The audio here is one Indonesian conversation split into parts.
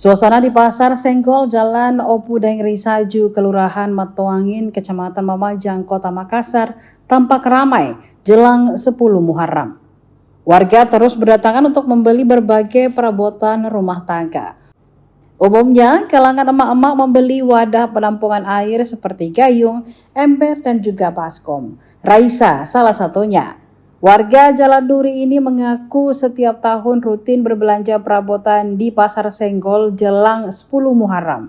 Suasana di Pasar Senggol, Jalan Opudeng Risaju, Kelurahan Matoangin, Kecamatan Mamajang, Kota Makassar, tampak ramai jelang 10 Muharram. Warga terus berdatangan untuk membeli berbagai perabotan rumah tangga. Umumnya, kalangan emak-emak membeli wadah penampungan air seperti gayung, ember, dan juga baskom. Raisa salah satunya. Warga Jalan Duri ini mengaku setiap tahun rutin berbelanja perabotan di Pasar Senggol jelang 10 Muharram.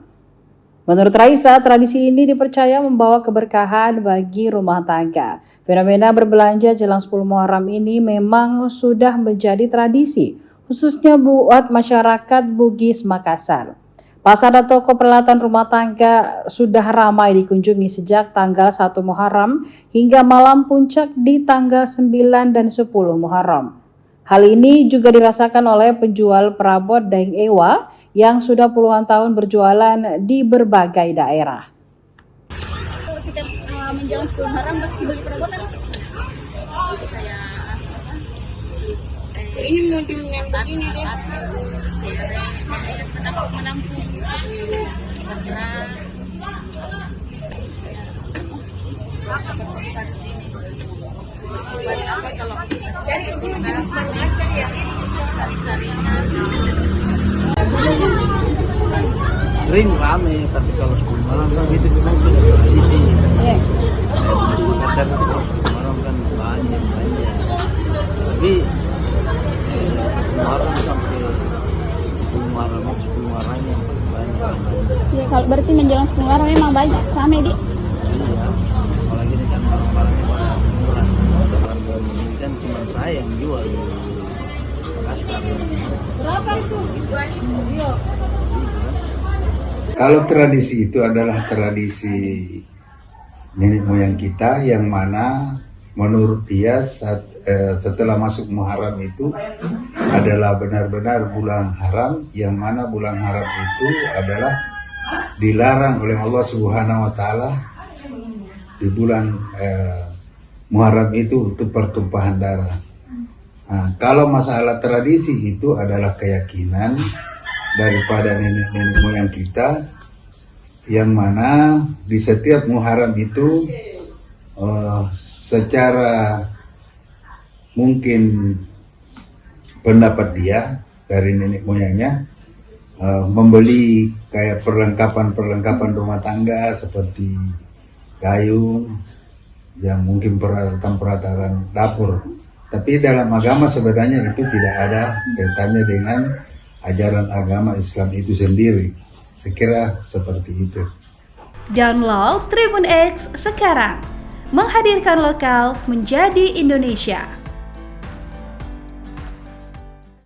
Menurut Raisa, tradisi ini dipercaya membawa keberkahan bagi rumah tangga. Fenomena berbelanja jelang 10 Muharram ini memang sudah menjadi tradisi, khususnya buat masyarakat Bugis Makassar. Pasar dan toko peralatan rumah tangga sudah ramai dikunjungi sejak tanggal 1 Muharram hingga malam puncak di tanggal 9 dan 10 Muharram. Hal ini juga dirasakan oleh penjual perabot Daeng Ewa yang sudah puluhan tahun berjualan di berbagai daerah. Setiap menjelang 10 Muharram pasti beli perabotan. Ini modul yang begini deh. Menampung beras. Buat apa kalau cari sering rame, tapi kalau 10 malam kan itu memang sudah tradisi. Makassar itu kalau 10 malam kan banyak. Tapi 1 Muharram sampai 10 Muharram yang banyak. Ya, kalau berarti menjelang 10 Muharram memang banyak ramai di. Iya, apalagi ini kan barang-barangnya pada murah. Barang-barang ini kan cuma saya yang jual di Makassar. Berapa itu? Iya. Kalau tradisi itu adalah tradisi nenek moyang kita yang mana menurut dia setelah masuk Muharram itu adalah benar-benar bulan haram, yang mana bulan haram itu adalah dilarang oleh Allah Subhanahu wa Ta'ala di bulan Muharram itu untuk pertumpahan darah. Nah, kalau masalah tradisi itu adalah keyakinan daripada nenek moyang kita, yang mana di setiap Muharram itu secara mungkin pendapat dia dari nenek moyangnya membeli kayak perlengkapan rumah tangga seperti gayung, yang mungkin peralatan dapur. Tapi dalam agama sebenarnya itu tidak ada kaitannya dengan ajaran agama Islam itu sendiri. Saya kira seperti itu. Download Tribun X sekarang, menghadirkan lokal menjadi Indonesia.